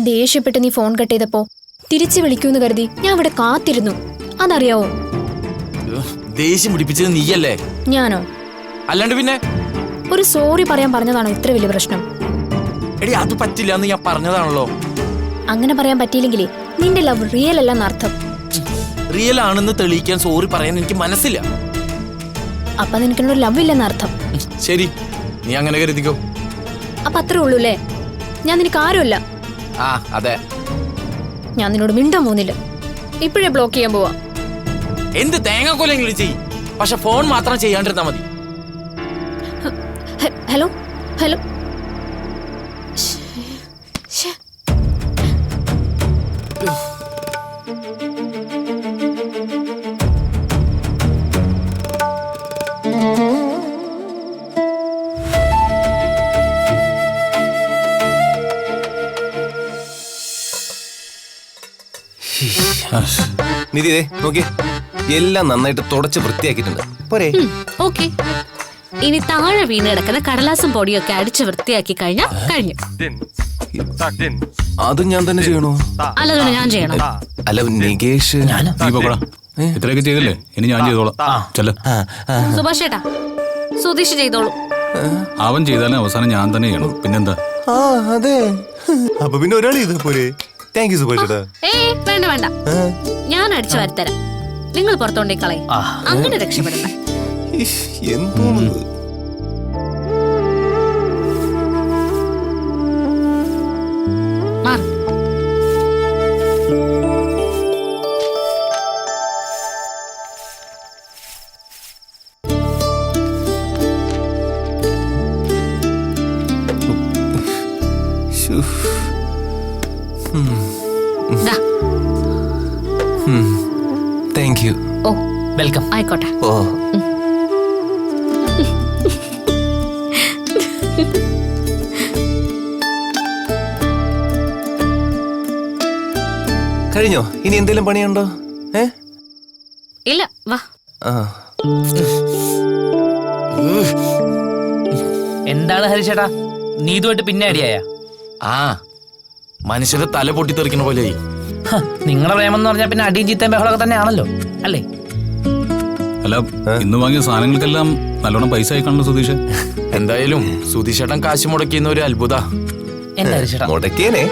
ദേഷ്യപ്പെട്ട് നീ phone cut ചെയ്തപ്പോ തിരിച്ചു വിളിക്കൂന്ന് കരുതി ഞാൻ ഇവിടെ കാത്തിരുന്നു. അതറിയാവോ? ദേഷ്യം പിടിപ്പിച്ചത് നീയല്ലേ? ഞാനോ? അല്ലാണ്ട് പിന്നെ ഒരു സോറി പറയാൻ പറഞ്ഞതാണോ ഇത്ര വലിയ പ്രശ്നം? എടി അത് പറ്റില്ല എന്ന് ഞാൻ പറഞ്ഞതാണല്ലോ. അങ്ങനെ പറയാൻ പറ്റിയില്ലെങ്കിലേ നിന്റെ ലവ് റിയൽ അല്ലെന്ന് അർത്ഥം. റിയൽ ആണെന്ന് തെളിയിക്കാൻ സോറി പറയാൻ എനിക്ക് മനസ്സില്ല. അപ്പൊ നിനക്കെന്നോട് ലവ് ഇല്ലെന്ന് അർത്ഥം. ശരി, നീ അങ്ങനെ കരുതിക്കോ. അപ്പൊ അത്രേ ഉള്ളൂല്ലേ? ഞാൻ നിനക്ക് ആരുമല്ല. ആ അതെ. ഞാൻ നിന്നോട് മിണ്ടാൻ പോകുന്നില്ല. ഇപ്പോഴേ ബ്ലോക്ക് ചെയ്യാൻ പോവാ. എന്ത് തേങ്ങാക്കൊലെങ്കിലും ചെയ്യ്, പക്ഷെ ഫോൺ മാത്രം ചെയ്യാണ്ടിരുന്നാ മതി. Hello hello. നിധി നോക്കി, എല്ലാം നന്നായിട്ട് തുടച്ച് വൃത്തിയാക്കിയിട്ടുണ്ട്. പോരെ? ഓക്കെ. ഇനി താഴെ വീണ് കിടക്കുന്ന കടലാസും പൊടിയൊക്കെ അടിച്ച് വൃത്തിയാക്കി കഴിഞ്ഞു. അതും ഞാൻ തന്നെ ചെയ്യണോ? അല്ല, ഞാൻ ചെയ്യണം. അല്ല നികേഷ്, ഇത്രയൊക്കെ ചെയ്തില്ലേ, ഇനി ഞാൻ ചെയ്തോളാം. ചെല്ല. സുഭാഷ് ചേട്ടാ, സുധീഷ് ചെയ്തോളൂ. അവൻ ചെയ്താലും അവസാനം ഞാൻ തന്നെ ചെയ്യണം. പിന്നെന്താ? അതെ. അപ്പൊ പിന്നെ ഒരാൾ ചെയ്ത പോരെ? താങ്ക് യു സുഭാഷ് ചേട്ടാ. വേണ്ട വേണ്ട, ഞാൻ അടിച്ചു വരുത്തരാം. നിങ്ങൾ പുറത്തോണ്ടേ കളയും. അങ്ങനെ രക്ഷപ്പെടണ്ട. എന്തോ താങ്ക് യു. Oh welcome. ആയിക്കോട്ടെ. ഓ കഴിഞ്ഞോ? ഇനി എന്തെങ്കിലും പണിയുണ്ടോ? ഇല്ല, വാ. എന്താണ് ഹരിച്ചേട്ടാ, നീതുമായിട്ട് പിന്നെ അടിയായ? ആ മനുഷ്യരെ തല പൊട്ടിത്തെറിക്കുന്ന പോലെയായി. നിങ്ങളുടെ പ്രേമം എന്ന് പറഞ്ഞാൽ പിന്നെ അടിയും ചീത്തയും ബഹളമൊക്കെ തന്നെയാണല്ലോ അല്ലേ? അല്ല, ഇന്ന് വാങ്ങിയ സാധനങ്ങൾക്കെല്ലാം നല്ലോണം പൈസ ആയിക്കാണല്ലോ സുധീഷ്. എന്തായാലും സുധീഷേട്ടൻ കാശ് മുടക്കിയെന്ന ഒരു അത്ഭുത. എന്താ ഹരിച്ചേട്ടാ? മുടക്കേനെ,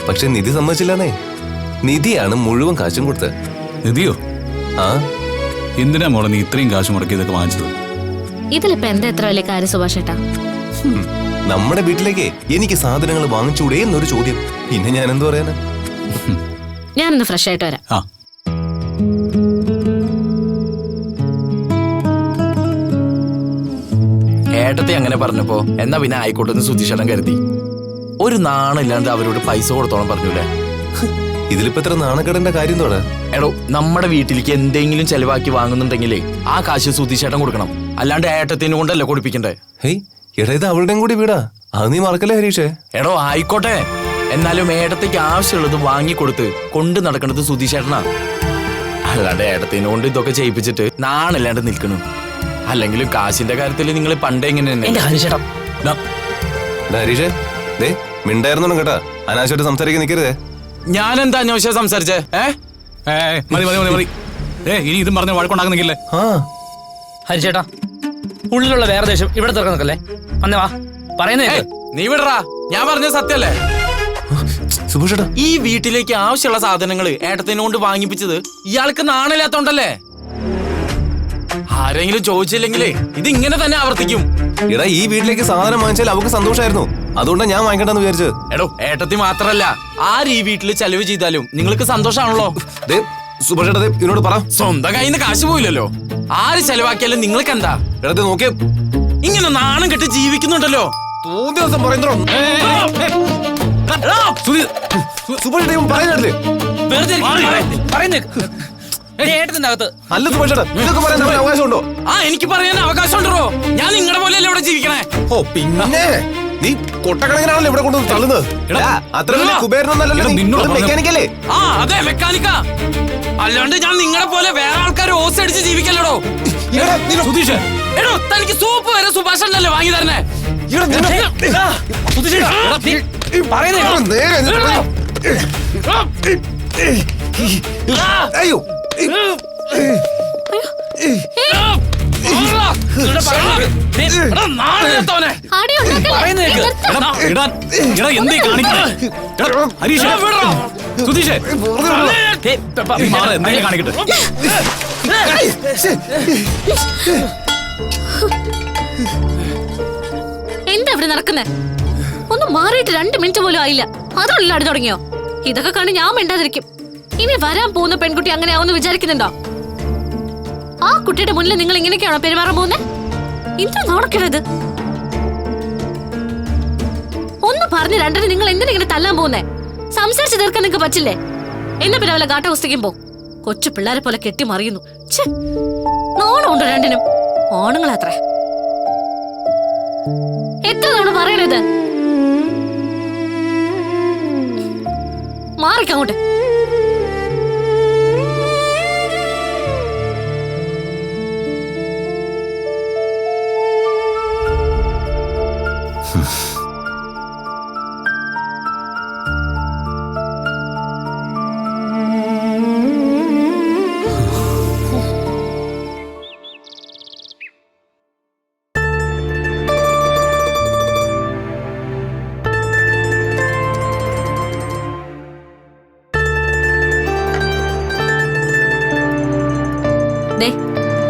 പക്ഷെ നിധി സമ്മതിച്ചില്ലാന്നേ. നിധിയാണ് മുഴുവൻ കാശും കൊടുത്തത്. നിധിയോ? ആ, എന്തിനാ മോളെ നീ ഇത്രയും കാശ് മുടക്കി ഇതൊക്കെ വാങ്ങിച്ചത്? ഇതിലിപ്പോ എന്താ എത്ര വലിയ കാര്യം സുഭാഷ് ചേട്ടാ? നമ്മുടെ വീട്ടിലേക്ക് എനിക്ക് സാധനങ്ങൾ വാങ്ങിച്ചൂടെ എന്നൊരു ചോദ്യം. പിന്നെ ഞാൻ എന്തു പറയാനാ? ഞാനൊന്ന് ഫ്രഷ് ആയിട്ട് വരാം. ആ ഏട്ടത്തെ അങ്ങനെ പറഞ്ഞപ്പോ എന്നാ പിന്നെ ആയിക്കോട്ടെന്ന് സുധീഷേട്ടൻ കരുതി. ഒരു നാണില്ലാണ്ട് അവരോട് പൈസ കൊടുത്തോളം പറഞ്ഞൂലേ. ഇതിലിപ്പോ എത്ര നാണക്കേടന്റെ കാര്യം തോടാ? എടോ, നമ്മുടെ വീട്ടിലേക്ക് എന്തെങ്കിലും ചെലവാക്കി വാങ്ങുന്നുണ്ടെങ്കിലേ ആ കാശ് സുധീഷേട്ടൻ കൊടുക്കണം. അല്ലാണ്ട് ഏട്ടത്തിനെ കൊണ്ടല്ലേ കൊടുപ്പിക്കണ്ടേ. ഹേയ് എടാ, ഇത് അവളുടെയും കൂടി വീടാ. അത് നീ മറക്കല്ലേ ഹരീഷേ? എടോ ആയിക്കോട്ടെ, എന്നാലും ഏട്ടത്തേക്ക് ആവശ്യമുള്ളത് വാങ്ങിക്കൊടുത്ത് കൊണ്ട് നടക്കുന്നത് സുധീഷേട്ടനാ. അല്ലാണ്ട് ഏട്ടത്തിനെ കൊണ്ട് ഇതൊക്കെ ചെയ്യിപ്പിച്ചിട്ട് നാണില്ലാണ്ട് നിൽക്കണു. അല്ലെങ്കിലും കാശിന്റെ കാര്യത്തിൽ നിങ്ങൾ പണ്ടേ ഇങ്ങനെ തന്നെ. ഹരീഷേ, ദേ മിണ്ടായിരുന്നോ കേട്ടാ? അനാവശ്യമായിട്ട് സംസാരിക്കാൻ നിൽക്കരുതേ. ഞാൻ എന്താ അന്വേഷിച്ച സംസാരിച്ചേ? മതി മതി മതി മതി. ഇനി ഇതും പറഞ്ഞ വഴക്കുണ്ടാക്കുന്നില്ലേ? ഹരിച്ചേട്ടാ, ഉള്ളിലുള്ള വേറെ ദേഷ്യം ഇവിടെ തുറക്കാൻ നിൽക്കല്ലേ. വന്നേ വാ, പറയുന്നേ. നീ വിടറാ, ഞാൻ പറഞ്ഞ സത്യല്ലേ? സുഭാഷേട്ടാ, ഈ വീട്ടിലേക്ക് ആവശ്യമുള്ള സാധനങ്ങൾ ഏട്ടത്തിനെ കൊണ്ട് വാങ്ങിപ്പിച്ചത് ഇയാൾക്ക് നാണില്ലാത്തോണ്ടല്ലേ. ആരെങ്കിലും ചോദിച്ചില്ലെങ്കിലേ ഇത് ഇങ്ങനെ തന്നെ ആവർത്തിക്കും. എടാ, ഈ വീട്ടിലേക്ക് സാധനം വാങ്ങിച്ചാൽ അവർക്ക് സന്തോഷമായിരുന്നു. അതുകൊണ്ടാണ് ഞാൻ വാങ്ങിക്കണ്ടെന്ന് വിചാരിച്ചത്. എടോ, ഏട്ടത്തി മാത്രല്ല, ആര് ഈ വീട്ടിൽ ചെലവ് ചെയ്താലും നിങ്ങൾക്ക് സന്തോഷമാണല്ലോ. സുഭാഷേട്ടാ, ഇതിനോട് പറ. സ്വന്തം കയ്യിൽ നിന്ന് കാശ് പോയില്ലല്ലോ. ആര് ചെലവാക്കിയാലും നിങ്ങൾക്ക് എന്താ? എടത്തെ നോക്കിയ ഇങ്ങനെ നാണം കെട്ട് ജീവിക്കുന്നുണ്ടല്ലോ. ദിവസം പറയുന്നോ? അല്ല സുഭാഷേട്ടാ, ഇതൊക്കെ പറയാൻ അവകാശമുണ്ടോ? ആ, എനിക്ക് പറയാൻ അവകാശമുണ്ടോ? ഞാൻ നിങ്ങളുടെ പോലെയല്ലേ ഇവിടെ ജീവിക്കണേ. ഓ പിന്നെ നീ കൊട്ടക്കണക്കിനാണല്ലോ ഇവിടെ കൊണ്ടുവന്ന് തള്ളുന്നത്. എടാ, അത്ര വലിയ കുബേരനൊന്നല്ലല്ലോ നീ. നിന്നോട് അത് മെക്കാനിക്കല്ലേ? ആ അതെ മെക്കാനിക്കാ. അല്ലാണ്ട് ഞാൻ നിങ്ങളെ പോലെ വേറെ ആൾക്കാർ ഓസ് അടിച്ച് ജീവിക്കല്ലോ. സുധീഷ് എടോ തനിക്ക് സൂപ്പ് വരെ സുഭാഷ് അല്ലേ വാങ്ങി തരണേ. അയ്യോ അടി ഉണ്ടാക്കല്ലേ? എന്തേ കാണിക്കണേ? ഹരീഷ് സുധീഷ് എന്തെങ്കിലും കാണിക്കട്ടെ. എന്താ ഇവിടെ നടക്കുന്നേ? ഒന്ന് മാറിയിട്ട് 2 മിനിറ്റ് പോലും ആയില്ല, അതുള്ള അടി തുടങ്ങിയോ? ഇതൊക്കെ കണ്ട് ഞാൻ മിണ്ടാതിരിക്കും. ഇനി വരാൻ പോകുന്ന പെൺകുട്ടി അങ്ങനെ ആവുമെന്ന് വിചാരിക്കുന്നുണ്ടോ? ആ കുട്ടിയുടെ മുന്നിൽ നിങ്ങൾ ഇങ്ങനെയൊക്കെയാണോ പെരുമാറാൻ പോകുന്നത്? എന്ത് നോക്കരുത്. ഒന്ന് പറഞ്ഞ് രണ്ടിന് നിങ്ങൾ എന്തിനെങ്ങനെ തല്ലാൻ പോകുന്നേ? സംസാരിച്ച് തീർക്കാൻ നിങ്ങൾക്ക് പറ്റില്ലേ? എന്നെ പിന്നെ വല്ല കാട്ട പുസ്തകം പോ. കൊച്ചു പിള്ളേരെ പോലെ കെട്ടി മറിയുന്നു. നാണമുണ്ടോ രണ്ടിനും? ആണുങ്ങളത്രേ. എത്ര തവണ പറയണത്? മാറിക്കങ്ങോട്ട്.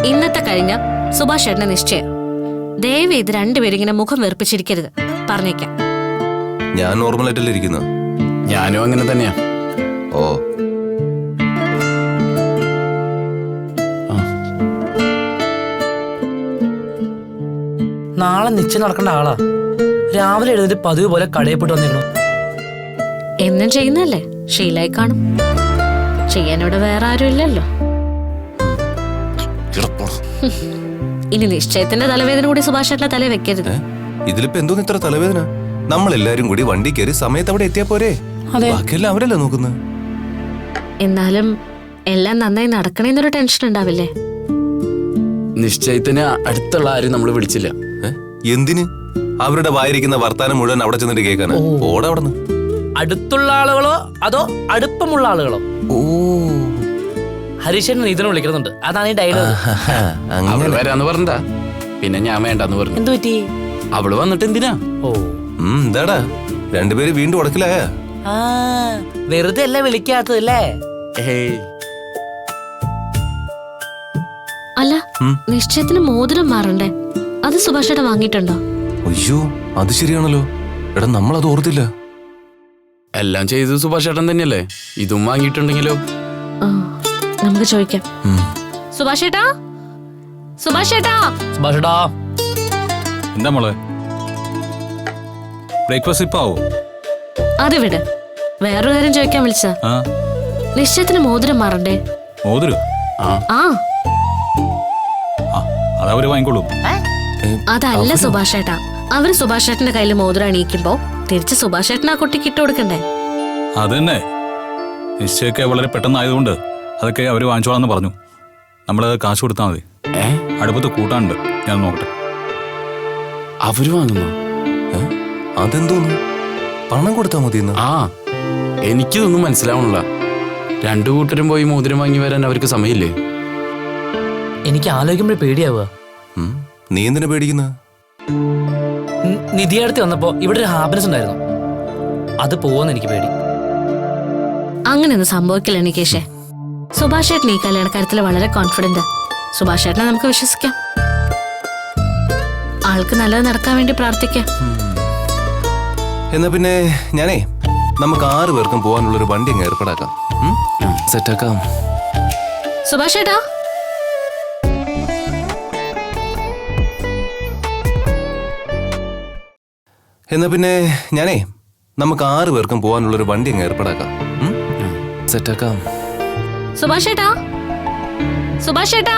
ഇന്നത്തെ കഴിഞ്ഞ സുഭാഷ് ചേട്ടന്റെ നിശ്ചയം. ദയവ് ഇത് രണ്ടുപേരും ഇങ്ങനെ മുഖം വെറുപ്പിച്ചിരിക്കരുത്, പറഞ്ഞേക്കാം. ഞാൻ നോർമലായിട്ടല്ലേ ഇരിക്കുന്നത്. ഞാനും അങ്ങനെ തന്നെയാ. ഓ നാളെ നിശ്ചയം നടക്കേണ്ട ആളാ. രാവിലെ എഴുന്നേറ്റ് പതിവ് പോലെ കടയിൽ പോയിട്ട് വന്നിരുന്നു. എന്നും ചെയ്യുന്നല്ലേ, ശീലായി കാണും. ചെയ്യാനിവിടെ വേറെ ആരും ഇല്ലല്ലോ. ഇനി നിശ്ചയത്തിന്റെ തലവേദന കൂടി സുഭാഷ് ചേട്ടന്റെ തലയിൽ വെക്കരുത്. ഇതിലിപ്പോ എന്തോന്ന് ഇത്ര തലവേദന? നമ്മളെല്ലാരും കൂടി വണ്ടി കയറി സമയത്ത് അവിടെ എത്തിയാ പോരെ? ബാക്കിയെല്ലാം അവരല്ലേ നോക്കുന്നത്. എന്നാലും എല്ലാം നന്നായി നടക്കണേന്നൊരു ടെൻഷൻ ഉണ്ടാവില്ലേ? നിശ്ചയത്തിന് അടുത്തുള്ള ആരും നമ്മൾ വിളിച്ചില്ല. എന്തിന്? അവരുടെ വായിരിക്കുന്ന വർത്താനം മുഴുവൻ അവിടെ ചെന്നിട്ട് കേൾക്കാനാ. ഓടെ അവിടെ അടുത്തുള്ള ആളുകളോ അതോ അടുപ്പമുള്ള ആളുകളോ? ഓ ഹരീശൻ ഇതിനെ വിളിക്കുന്നുണ്ട്, അതാണ് ഈ ഡയലോഗ്. അവള് വരാന്ന് പറഞ്ഞാ പിന്നെ ഞാൻ വേണ്ടെന്ന് പറഞ്ഞു. എന്തു പറ്റി? അവള് വന്നിട്ട് എന്തിനാ? ഓ എന്താടാ രണ്ടുപേര് വീണ്ടും ഉടക്കിലായ? വെറുതെ അല്ല വിളിക്കാത്തതല്ലേ? അല്ല, നിശ്ചയത്തിന് മോതിരം മാറണ്ടേ? അത് സുഭാഷ് ചേട്ടൻ വാങ്ങിയിട്ടുണ്ടോ? അയ്യോ അത് ശരിയാണല്ലോ. എടാ നമ്മളത് ഓർത്തില്ല. എല്ലാം ചെയ്തത് സുഭാഷ് ചേട്ടൻ തന്നെയല്ലേ. ഇതും വാങ്ങിയിട്ടുണ്ടെങ്കിലോ? നമുക്ക് ചോദിക്കാം. സുഭാഷ് ചേട്ടാ, സുഭാഷ് ചേട്ടാ. സുഭാഷ് ചേട്ടാ. എന്താ മോളെ, ബ്രേക്ക്ഫാസ്റ്റ് ഇപ്പൊ ആവോ? അത് വിട്, വേറൊരു കാര്യം ചോദിക്കാൻ വിളിച്ച. നിശ്ചയത്തിന് മോതിരം മാറണ്ടേ? മോതിരം? ആ അതവര് വാങ്ങിക്കോളൂ. അതല്ല സുഭാഷ് ചേട്ടാ, അവര് സുഭാഷ് ചേട്ടന്റെ കയ്യിൽ മോതിരം അണിയിക്കുമ്പോ തിരിച്ച് സുഭാഷ് ചേട്ടൻ ആ കുട്ടിക്ക് ഇട്ട് കൊടുക്കണ്ടേ? അതന്നെ, നിശ്ചയൊക്കെ വളരെ പെട്ടെന്നായതുകൊണ്ട് അതൊക്കെ അവര് വാങ്ങിച്ചോളാന്ന് പറഞ്ഞു. നമ്മള് കാശ് കൊടുത്താൽ മതി. അടുപ്പത്ത് കൂട്ടാനുണ്ട്, ഞാൻ നോക്കട്ടെ. അവര് വാങ്ങുന്നു? അതെന്തോന്നു? പണം കൊടുത്താ മതി. ആ എനിക്കിതൊന്നും മനസ്സിലാവണില്ല. രണ്ടു കൂട്ടരും പോയി മോതിരം വാങ്ങി വരാൻ അവർക്ക് സമയമില്ലേ? എനിക്ക് ആലോചിക്കുമ്പോഴേ പേടിയാവുക. നീ എന്തിനാ പേടിക്കുന്ന? നിധിയടുത്ത് വന്നപ്പോ ഇവിടെ ഒരു ഹാപ്പിനെസ് ഉണ്ടായിരുന്നു, അത് പോവെന്ന് എനിക്ക് പേടി. അങ്ങനെയൊന്നും സംഭവിക്കില്ല നികേഷേ. സുഭാഷ് ചേട്ടൻ ഈ കല്യാണക്കാര്യത്തിൽ വളരെ കോൺഫിഡന്റ്. സുഭാഷ് ചേട്ടനെ നമുക്ക് വിശ്വസിക്കാം. ആൾക്ക് നല്ലത് നടക്കാൻ വേണ്ടി പ്രാർത്ഥിക്കാം. എന്നാ പിന്നെ ഞാനേ നമുക്ക് 6 പേർക്കും പോകാനുള്ളൊരു വണ്ടി അങ്ങ് ഏർപ്പാടാക്കാം. സെറ്റാക്കാം. സുഭാഷ് ചേട്ടാ. എന്നാ പിന്നെ ഞാനേ നമുക്ക് 6 പേർക്കും പോകാനുള്ളൊരു വണ്ടി അങ്ങ് ഏർപ്പാടാക്കാം. സെറ്റാക്കാം. സുഭാഷ് ചേട്ടാ, സുഭാഷ് ചേട്ടാ.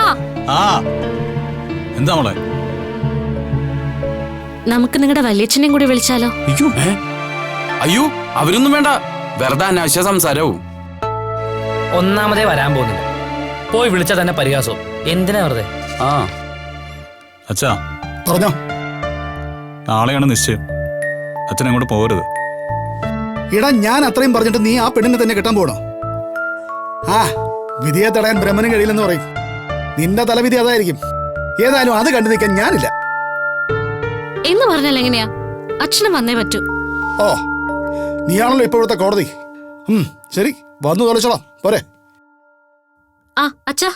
എന്താ മോളെ? നമുക്ക് നിങ്ങളുടെ വല്യച്ഛനെയും കൂടി വിളിച്ചാലോ? അയ്യോ അയ്യോ അവരൊന്നും വേണ്ട, വെറുതെ അനാവശ്യ സംസാരവും. ഒന്നാമതേ വരാൻ പോകുന്നില്ല, പോയി വിളിച്ചാൽ തന്നെ പരിഹാസവും. എന്തിനാ വെറുതെ? ആ അച്ഛാ, പറഞ്ഞോ. നാളെയാണ് നിശ്ചയം. അച്ഛൻ അങ്ങോട്ട് പോകരുത്. ഇടാ, ഞാൻ അത്രയും പറഞ്ഞിട്ട് നീ ആ പെണ്ണിനെ തന്നെ കെട്ടാൻ പോകണോ? ആ, വിധിയെ തടയാൻ ബ്രഹ്മനും കഴിയില്ലെന്ന് പറയും. നിന്റെ തലവിധി അതായിരിക്കും. ഏതായാലും അത് കണ്ടു നിൽക്കാൻ ഞാനില്ല. എന്ന് പറഞ്ഞാൽ എങ്ങനെയാ? അച്ഛനും വന്നേ പറ്റൂ. ഓ, നീയാണല്ലോ ഇപ്പൊ ഇവിടുത്തെ കോടതി. ശരി, വന്നു തോളിച്ചോളാം, പോരെ. ആ അച്ഛാ,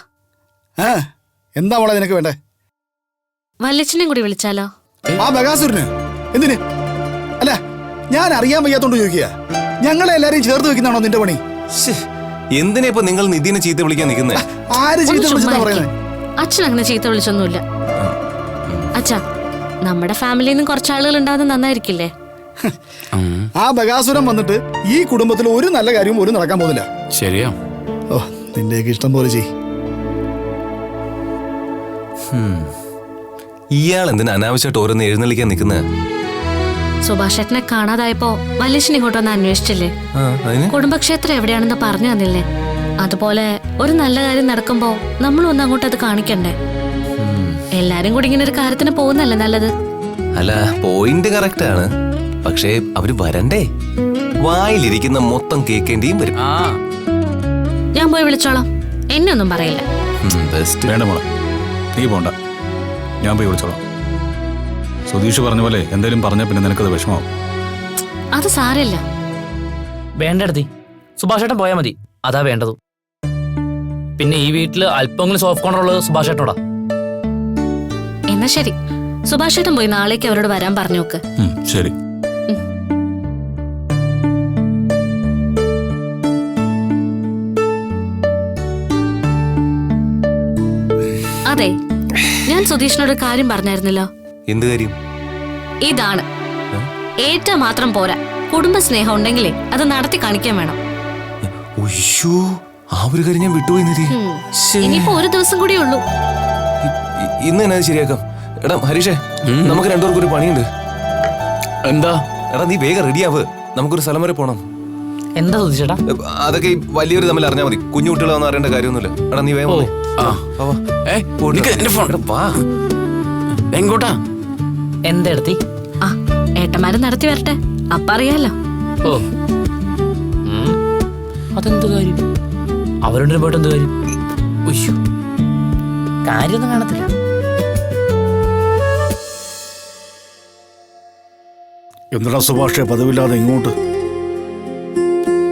ആ, എന്താ മോളെ നിനക്ക് വേണ്ടേ? വല്യച്ഛനെയും കൂടി വിളിച്ചാലോ? ആ ബഗാസുരന് എന്തിന്? അല്ല, ഞാൻ അറിയാൻ വയ്യാത്തോണ്ട് ചോദിക്കുക. ഞങ്ങളെ എല്ലാരെയും ചേർത്ത് വെക്കുന്നതാണോ നിന്റെ പണി? എന്തിനാ ഇപ്പൊ നിങ്ങൾ നിധിനെ ചീത്ത വിളിക്കാൻ നിൽക്കുന്നേ? ആര് ചീത്ത വിളിച്ചെന്നാ പറയുന്നത്? അച്ഛൻ അങ്ങനെ ചീത്ത വിളിച്ചൊന്നുമില്ല. അച്ഛാ, നമ്മുടെ ഫാമിലിയിൽ നിന്ന് കുറച്ച് ആളുകൾ ഉണ്ടാകുന്നത് നന്നായിരിക്കില്ലേ? ആ ബഗാസുരം വന്നിട്ട് ഈ കുടുംബത്തിൽ ഒരു നല്ല കാര്യവും പോലും നടക്കാൻ പോകുന്നില്ല. ശരിയാ. ഓ, നിന്റെയൊക്കെ ഇഷ്ടം പോലെ ചെയ്. ഇയാൾ എന്തിനാ അനാവശ്യമായിട്ട് ഓരോന്ന് എഴുന്നള്ളിക്കാൻ നിൽക്കുന്നത്? സുഭാഷേട്ടനെ കാണാതായപ്പോ വല്യച്ഛൻ ഇങ്ങോട്ടൊന്ന് അന്വേഷിച്ചില്ലേ? കുടുംബക്ഷേത്രം എവിടെയാണെന്ന് പറഞ്ഞു തന്നില്ലേ? അതുപോലെ ഒരു നല്ല കാര്യം നടക്കുമ്പോ നമ്മൾ ഒന്ന് അങ്ങോട്ട് അത് കാണിക്കണ്ടേ? എല്ലാരും കൂടി ഇങ്ങനെ ഒരു കാര്യത്തിന് പോകുന്നല്ലേ നല്ലത്? അല്ല, പോയിന്റ് കറക്റ്റ് ആണ്. പക്ഷേ അവര് വരണ്ടേ? വായിലിരിക്കുന്ന മൊത്തം കേക്കേണ്ടിയും വരും. ആ ഞാൻ പോയി വിളിച്ചോളാം, എന്നെ ഒന്നും പറയില്ല. ബെസ്റ്റ്. വേണ്ട മോളെ, നീ പോണ്ട, ഞാൻ പോയി വിളിച്ചോളാം. സുധീഷ് പറഞ്ഞ പോലെ എന്തെങ്കിലും പറഞ്ഞാൽ പിന്നെ നിനക്കത് വിഷമാവും. അത് സാരമില്ല. വേണ്ടടുത്തി സുഭാഷേട്ടൻ പോയാൽ മതി, അതാ വേണ്ടത്. പിന്നെ ഈ വീട്ടില് അല്പമെങ്കിലും സോഫ്റ്റ് കോർണർ ഉള്ളത് സുഭാഷേട്ടനോടാ. എന്നാ ശരി, സുഭാഷേട്ടൻ പോയി നാളേക്ക് അവരോട് വരാൻ പറഞ്ഞു നോക്ക്. ശരി. അതെ, ഞാൻ സുധീഷിനോട് കാര്യം പറഞ്ഞായിരുന്നല്ലോ. എന്ത് കാര്യം? ഇതാണ്, ഏറ്റവും മാത്രം പോരാ, കുടുംബ സ്നേഹം ഉണ്ടെങ്കിലേ അത് നടത്തി കാണിക്കാൻ വേണം. ഉയ്യോ, ആ ഒരു കാര്യം ഞാൻ വിട്ടുപോയി നിധി. ഇനിയിപ്പോ ഒരു ദിവസം കൂടിയേ ഉള്ളൂ. ഇന്ന് തന്നെ അത് ശരിയാക്കാം. എടാ ഹരീഷേ, നമുക്ക് രണ്ടുപേർക്കും ഒരു പണിയുണ്ട്. എന്താ? എടാ നീ വേഗം റെഡിയാവ്, നമുക്കൊരു സ്ഥലം വരെ പോണം. എന്താ സുധീഷേട്ടാ? അതൊക്കെ ഈ വലിയൊരു തമ്മിൽ അറിഞ്ഞാൽ മതി, കുഞ്ഞു കുട്ടികളൊന്നും അറിയേണ്ട കാര്യമൊന്നുമില്ല. എടാ നീ വേഗം വാ. എങ്ങോട്ടാ? എന്തെടുത്തി? ആ, ഏട്ടന്മാര് നടത്തി വരട്ടെ, അപ്പ അറിയാലോ. ഓ, അതെന്ത് കാര്യം? അവരുടെ പോയിട്ട് എന്ത് കാര്യം? ഉയ്യോ, കാര്യമൊന്നും കാണത്തില്ല. എന്താ സുഭാഷേ പതിവില്ലാതെ ഇങ്ങോട്ട്?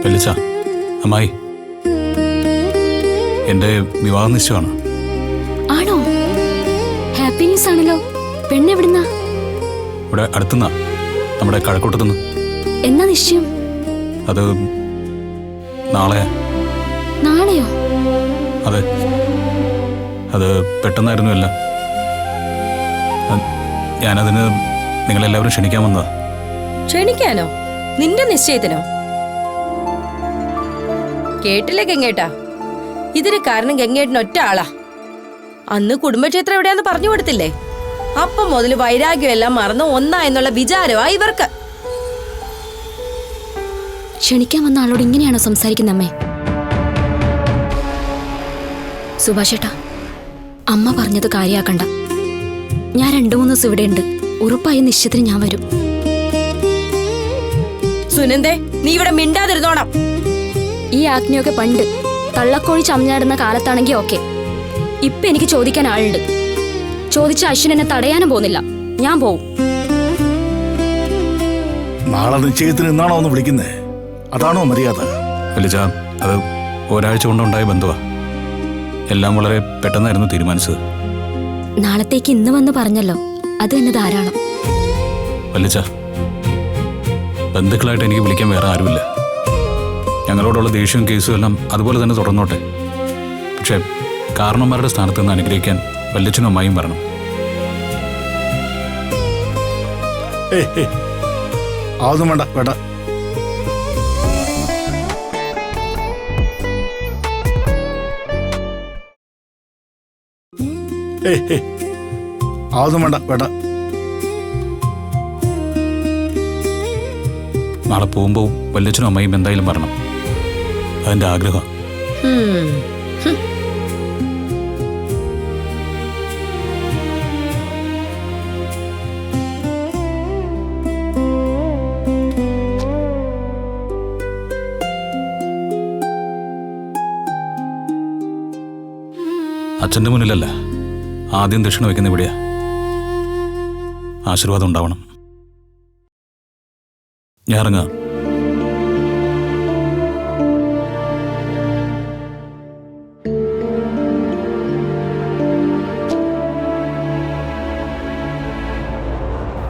വലിച്ച അമ്മായി, എന്റെ വിവാഹ നിശ്ചയമാണ്. ആണോ? ഹാപ്പി ന്യൂസ് ആണല്ലോ. പെണ്ണെവിടുന്നാ? ഇവിടെ അടുത്തുനിന്നാ, നമ്മുടെ കഴക്കൂട്ടത്തുനിന്ന്. എന്നാ നിശ്ചയം? അത് നാളെ. നാളെയോ? അതെ, അത് പെട്ടെന്നായിരുന്നു എല്ലാം. ഞാനതിന് നിങ്ങളെല്ലാവരും ക്ഷണിക്കാൻ വന്നതാ. ക്ഷണിക്കാനോ? നിന്റെ നിശ്ചയത്തിനോ? കേട്ടില്ലേ ഗംഗേട്ടാ, ഇതിന് കാരണം ഗംഗേട്ടൻ ഒറ്റ ആളാ. അന്ന് കുടുംബക്ഷേത്രം എവിടെയാന്ന് പറഞ്ഞു കൊടുത്തില്ലേ? അപ്പം മുതൽ വൈരാഗ്യം എല്ലാം മറന്ന് ഒന്നാ എന്നുള്ള വിചാരമാ ഇവർക്ക്. ക്ഷണിക്കാൻ വന്ന ആളോട് ഇങ്ങനെയാണോ സംസാരിക്കുന്ന അമ്മേ? സുഭാഷേട്ടാ, അമ്മ പറഞ്ഞത് കാര്യാക്കണ്ട. ഞാൻ 2-3 ദിവസം ഇവിടെ ഉണ്ട്. ഉറപ്പായി നിശ്ചയത്തിന് ഞാൻ വരും. സുനന്ദേ, നീ ഇവിടെ മിണ്ടാതിരുന്നോണം. ഈ ആജ്ഞയൊക്കെ പണ്ട് തള്ളക്കോഴി ചമഞ്ഞാടുന്ന കാലത്താണെങ്കിൽ ഓക്കെ. ഇപ്പൊ എനിക്ക് ചോദിക്കാൻ ആളുണ്ട്. ചോദിച്ച അശ്വിൻ എന്നെ തടയാനും പോകുന്നില്ല. ഞാൻ പോവും. നാളെ നിശ്ചയത്തിന് എന്നാണോ ഒന്ന് വിളിക്കുന്നേ? അതാണോ മര്യാദ? വലിച്ച അത് ഒരാഴ്ച കൊണ്ടുണ്ടായ ബന്ധുവാ. എല്ലാം വളരെ പെട്ടെന്നായിരുന്നു തീരുമാനിച്ചത്. നാളത്തേക്ക് ഇന്ന് വന്ന് പറഞ്ഞല്ലോ, അത് തന്നെ ധാരാളം. വലിച്ച ബന്ധുക്കളായിട്ട് എനിക്ക് വിളിക്കാൻ വേറെ ആരുമില്ല. ഞങ്ങളോടുള്ള ദേഷ്യവും കേസും എല്ലാം അതുപോലെ തന്നെ തുടർന്നോട്ടെ. പക്ഷെ കാരണന്മാരുടെ സ്ഥാനത്ത് നിന്ന് അനുഗ്രഹിക്കാൻ വല്യച്ഛനും അമ്മായിയും വരണം. അതൊന്നും വേണ്ട, വേണ്ട. അതൊന്നും വേണ്ട, വേണ്ട. നാളെ പോകുമ്പോൾ വല്യച്ഛനും അമ്മയും എന്തായാലും വരണം. അതെൻ്റെ ആഗ്രഹം. അച്ഛൻ്റെ മുന്നിലല്ല, ആദ്യം ദക്ഷിണ വയ്ക്കുന്ന ഇവിടെയാ. ആശീർവാദം ഉണ്ടാവണം. ഞാൻ ഇറങ്ങാം.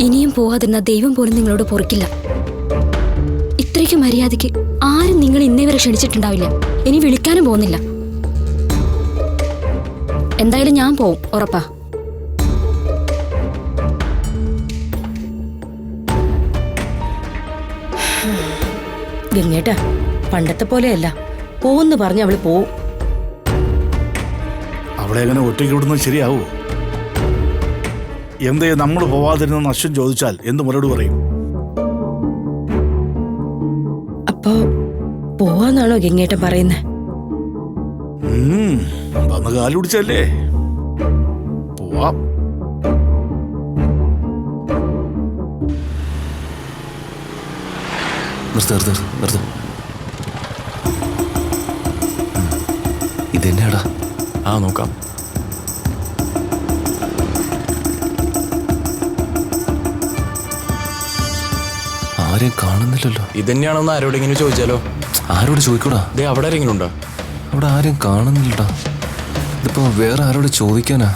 ഇനിയും പോവാതിരുന്ന ദൈവം പോലും നിങ്ങളോട് പൊറുക്കില്ല. ഇത്രയ്ക്ക് മര്യാദയ്ക്ക് ആരും നിങ്ങൾ ഇന്നേ വരെ ക്ഷണിച്ചിട്ടുണ്ടാവില്ല. ഇനി വിളിക്കാനും പോകുന്നില്ല. എന്തായാലും ഞാൻ പോവും, ഉറപ്പാ. ഗംഗേട്ടാ, പണ്ടത്തെ പോലെയല്ല. പോന്ന് പറഞ്ഞ അവള് പോവും. അവിടെ എങ്ങനെ ഒറ്റയ്ക്ക് വിടുന്നത് ശരിയാവോ? എന്തേ നമ്മൾ പോവാതിരുന്നെന്ന് അശ്വൻ ചോദിച്ചാൽ എന്ത് മറുപടി പറയും? അപ്പോ പോവാന്നാണോ ഗംഗേട്ടൻ പറയുന്നേ? വന്ന് കാലുപിടിച്ചല്ലേ, പോവാം. നിർത്തും. ഇതെന്നാടാ? നോക്കാം. ആരെയും കാണുന്നില്ലല്ലോ. ഇതന്നെയാണോന്ന് ആരോടെങ്കിലും ചോദിച്ചാലോ? ആരോട് ചോദിക്കൂടാ? ദേ അവിടെ ആരെങ്കിലും ഉണ്ടോ? അവിടെ ആരും കാണുന്നില്ലടാ. ഇതിപ്പോ വേറെ ആരോട് ചോദിക്കാനാ?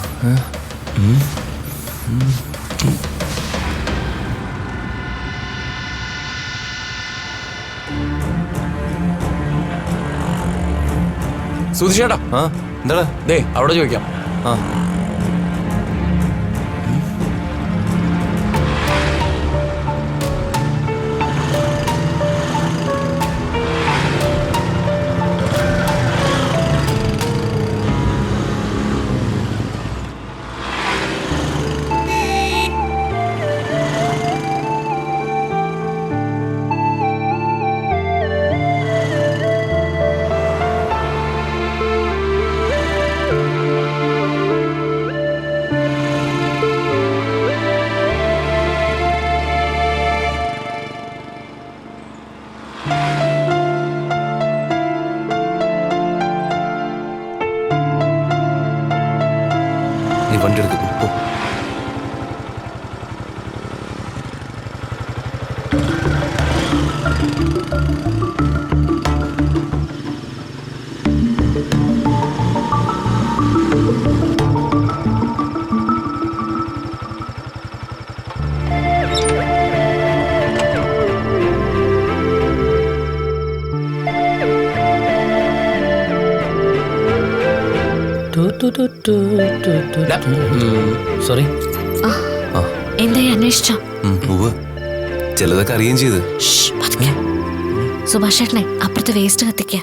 സുധിച്ചേട്ടാ, എന്താടാ? ദേ അവിടെ ചോദിക്കാം. നീ വണ്ടി എടുക്കും പോ. സോറി. എന്തായി അന്വേഷിച്ചോ? ചിലതൊക്കെ അറിയുകയും ചെയ്ത്. സുഭാഷ് ചേട്ടനെ അപ്പുറത്തെ വേസ്റ്റ് കത്തിക്ക.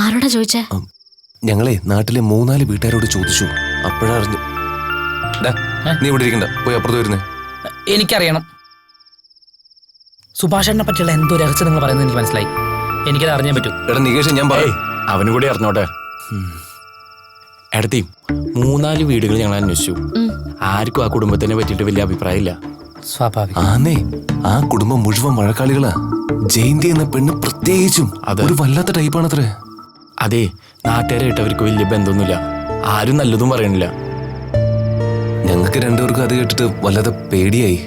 ആരോടാ ചോദിച്ചേ? ഞങ്ങളെ നാട്ടിലെ 3-4 വീട്ടുകാരോട് ചോദിച്ചു. അപ്പോഴാ അറിഞ്ഞു. നീ ഇവിടെ ഇരിക്കണ്ട, പോയി അപ്പുറത്ത് വരുന്നേ. എനിക്കറിയണം. സുഭാഷേട്ടനെ പറ്റിയുള്ള എന്തോ രഹസ്യം നിങ്ങൾ പറയുന്നത് എനിക്ക് മനസ്സിലായി. എനിക്കത് അറിഞ്ഞേ പറ്റൂ. എടാ നികേഷ്, ഞാൻ പറയും അവനും കൂടി അറിഞ്ഞോട്ടെ. എടത്തി 3-4 വീടുകൾ ഞങ്ങൾ അന്വേഷിച്ചു. ആർക്കും ആ കുടുംബത്തിനെ പറ്റിയിട്ട് വലിയ അഭിപ്രായമില്ല. സ്വാഭാവികം. ആന്നേ, ആ കുടുംബം മുഴുവൻ വഴക്കാളികളാ. ജയന്തി എന്ന പെണ്ണ് പ്രത്യേകിച്ചും ഒരു വല്ലാത്ത ടൈപ്പാണത്രേ. അതെ, നാട്ടുകാരായിട്ട് അവർക്ക് വലിയ ബന്ധമൊന്നുമില്ല. ആരും നല്ലതും പറയണില്ല. ഞങ്ങൾക്ക് രണ്ടുപേർക്കും അത് കേട്ടിട്ട് വല്ലാതെ പേടിയായി.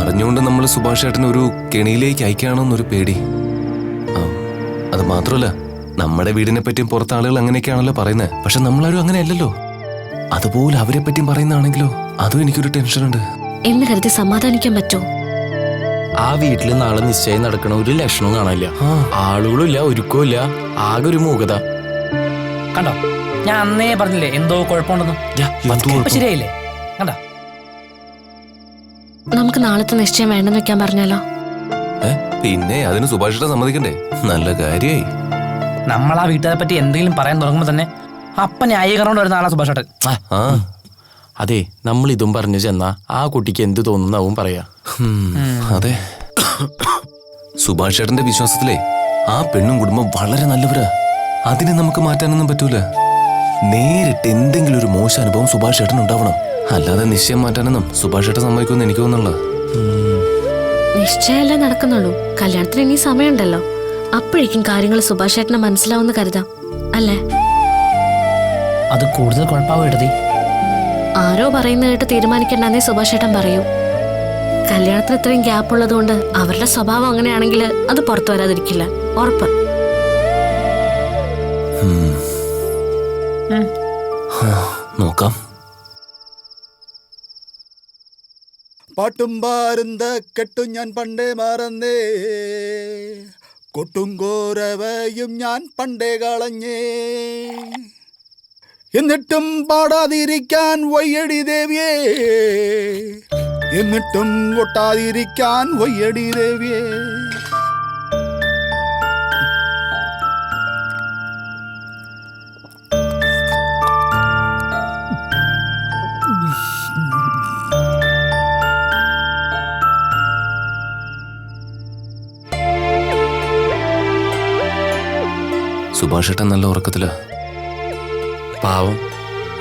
അറിഞ്ഞുകൊണ്ട് നമ്മൾ സുഭാഷ് ചേട്ടനെ ഒരു കെണിയിലേക്ക് അയക്കുകയാണോന്നൊരു പേടി. അത് മാത്രമല്ല, നമ്മുടെ വീടിനെ പറ്റിയും പുറത്തെ ആളുകൾ അങ്ങനെയൊക്കെയാണല്ലോ പറയുന്നത്. പക്ഷെ നമ്മളാരും അങ്ങനെ അല്ലല്ലോ. അതുപോലെ അവരെ പറ്റിയും പറയുന്നതാണെങ്കിലോ, അതും എനിക്കൊരു ടെൻഷനുണ്ട്. എന്ന് കരുതി സമാധാനിക്കാൻ പറ്റോ? ആ വീട്ടിൽ നാളെ നിശ്ചയം നടക്കണ ഒരു ലക്ഷണവും കാണാനില്ല. ആളുകളും ഇല്ല, ഒരുക്കവും ഇല്ല, ആകെ ഒരു മൂകത. കണ്ടോ, ഞാൻ അന്നേ പറഞ്ഞില്ലേ എന്തോ കുഴപ്പമുണ്ടെന്ന്. ശരിയായില്ലേ? കണ്ടോ? നമുക്ക് നാളത്തെ നിശ്ചയം വേണ്ടെന്ന് വെക്കാൻ പറഞ്ഞാലോ? പിന്നെ അതിന് സുഭാഷിട്ട് സമ്മതിക്കണ്ടേ? നല്ല കാര്യായി. നമ്മൾ ആ വീട്ടുകാരെ പറ്റി എന്തെങ്കിലും പറയാൻ തുടങ്ങുമ്പോ തന്നെ അപ്പ ന്യായീകരണം വരുന്ന ആളാ സുഭാഷേട്ടൻ. അതെ, നമ്മൾ ഇതും പറഞ്ഞു ചെന്നാ ആ കുട്ടിക്ക് എന്ത് തോന്നുന്നാവും പറയാ. അതെ, സുഭാഷ് ചേട്ടന്റെ വിശ്വാസത്തിലേ ആ പെണ്ണും കുടുംബം വളരെ നല്ലവരാ. അതിനെ നമുക്ക് മാറ്റാനൊന്നും പറ്റൂല. നേരിട്ട് എന്തെങ്കിലും ഒരു മോശം അനുഭവം സുഭാഷ് ചേട്ടൻ ഉണ്ടാവണം. അല്ലാതെ നിശ്ചയം മാറ്റാനൊന്നും സുഭാഷ് ചേട്ടൻ സമ്മതിക്കുമെന്ന് എനിക്ക് തോന്നുന്നില്ല. നിശ്ചയമല്ലേ നടക്കുന്നുള്ളൂ. കല്യാണത്തിന് ഇനി സമയമുണ്ടല്ലോ. അപ്പോഴേക്കും കാര്യങ്ങൾ സുഭാഷ് ചേട്ടന് മനസ്സിലാവുന്ന കരുതാം, അല്ലേ? അത് കൂടുതൽ കുഴപ്പമാവും എഴുതി. ആരോ പറയുന്ന കേട്ട് തീരുമാനിക്കണ്ടെന്നേ സുഭാഷ് ചേട്ടൻ പറയൂ. കല്യാണത്തിന് ഇത്രയും ഗ്യാപ്പ് ഉള്ളത് കൊണ്ട് അവരുടെ സ്വഭാവം അങ്ങനെയാണെങ്കിൽ അത് പുറത്തു വരാതിരിക്കില്ല, ഉറപ്പ്. നോക്കാം. പാട്ടും പാരുന്ന കെട്ടും ഞാൻ പണ്ടേ മറന്നേ, കൊട്ടും കോരവയും ഞാൻ പണ്ടേ കളഞ്ഞേ, എന്നിട്ടും പാടാതിരിക്കാൻ വയ്യടി ദേവിയേ, എന്നിട്ടും കൊട്ടാതിരിക്കാൻ വയ്യടി ദേവിയേ. സുഭാഷ് ചേട്ടൻ നല്ല ഉറക്കത്തിലാ. പാവം,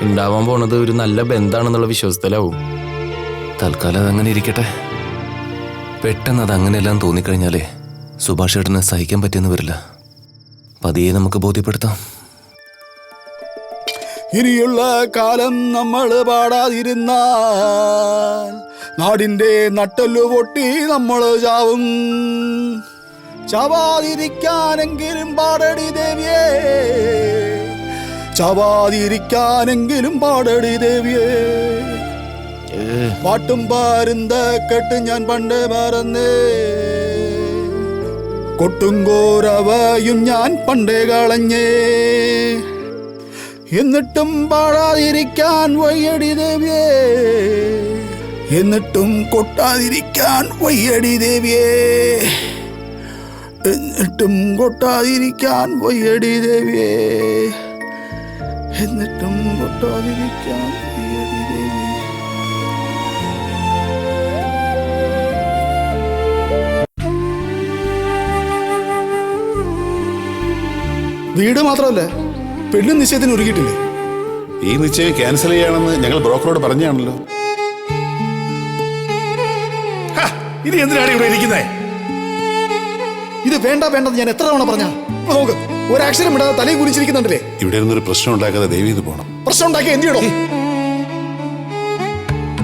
ഉണ്ടാവാൻ പോണത് ഒരു നല്ല ബന്ധാണെന്നുള്ള വിശ്വാസത്തിലാവും. തൽക്കാലം അതങ്ങനെ ഇരിക്കട്ടെ. പെട്ടെന്ന് അത് അങ്ങനെയെല്ലാം തോന്നിക്കഴിഞ്ഞാലേ സുഭാഷ് ചേട്ടന് സഹിക്കാൻ പറ്റിയെന്ന് വരില്ല. പതിയെ നമുക്ക് ബോധ്യപ്പെടുത്താം. ഇനിയുള്ള കാലം നമ്മൾ പാടാതിരുന്നാൽ നാടിൻ്റെ നട്ടല്ലു പൊട്ടി നമ്മൾ ചാവും. ചാവാതിരിക്കാനെങ്കിലും പാടടി ദേവിയേ, ചാവാതിരിക്കാനെങ്കിലും പാടടി ദേവിയേ. പാട്ടും പാരുന്ന കെട്ട് ഞാൻ പണ്ട് മറന്നേ, കൊട്ടും കോരവയും ഞാൻ പണ്ടേ കളഞ്ഞേ, എന്നിട്ടും പാടാതിരിക്കാൻ വയ്യടി ദേവിയേ, എന്നിട്ടും കൊട്ടാതിരിക്കാൻ വയ്യടി ദേവിയേ, എന്നിട്ടും കൊട്ടാതിരിക്കാൻ വയ്യടി ദേവിയേ, എന്നിട്ടും കൊട്ടാതിരിക്കാൻ വയ്യടി ദേവിയേ. വീട് മാത്രമല്ല, പെണ്ണും നിശ്ചയത്തിന് ഒരുക്കിയിട്ടില്ലേ? ഈ നിശ്ചയം ക്യാൻസൽ ചെയ്യണമെന്ന് ഞങ്ങൾ ബ്രോക്കറോട് പറഞ്ഞാണല്ലോ. ഇനി എന്തിനാണ് ഇവിടെ ഇരിക്കുന്നേ? ഇത് വേണ്ട വേണ്ടെന്ന് ഞാൻ എത്ര തവണ പറഞ്ഞ? നോക്ക്, ഒരക്ഷരം ഇടാതെ തലയിൽ കുനിച്ചിരിക്കുന്നുണ്ടല്ലേ. ഇവിടെ ഇരുന്നൊരു പ്രശ്നം ഉണ്ടാക്കാതെ ദയവ് ചെയ്ത് പോകണം. പ്രശ്നം ഉണ്ടാക്കി എന്ത് ചെയ്യണോ?